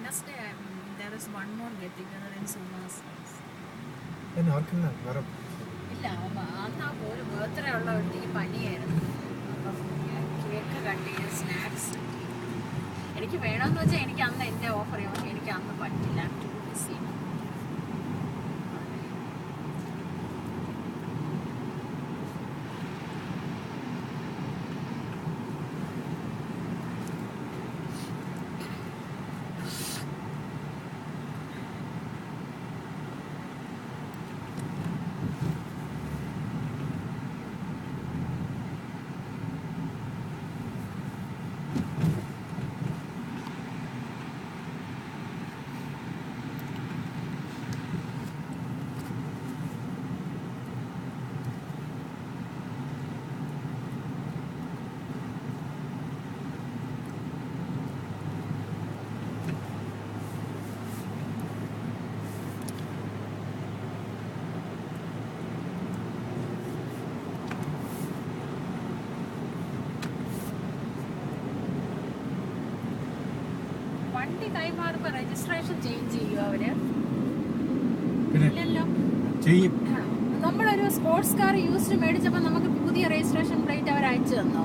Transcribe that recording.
Wednesday, there is one more get together in Suma's house. ഇല്ല, അന്ന് ഒരു birthday ഉള്ള ഒരുത്തിക്ക് പനിയായിരുന്നു. അപ്പം കേക്ക് കട്ട് ചെയ്ത് സ്നാക്സ് എനിക്ക് വേണമെന്ന് വെച്ചാൽ എനിക്ക് അന്ന് എൻ്റെ ഓഫർ ചെയ്യാം, പക്ഷെ എനിക്ക് അന്ന് പറ്റില്ല. To BC. വണ്ടി കൈമാറുമ്പോ രജിസ്ട്രേഷൻ ചേഞ്ച് ചെയ്യുമോ അവര്? ഇല്ലല്ലോ. നമ്മളൊരു സ്പോർട്സ് കാർ യൂസ്ഡ് മേടിച്ചപ്പോ നമുക്ക് പുതിയ രജിസ്ട്രേഷൻ പ്ലേറ്റ് അവർ അയച്ചു തന്നോ?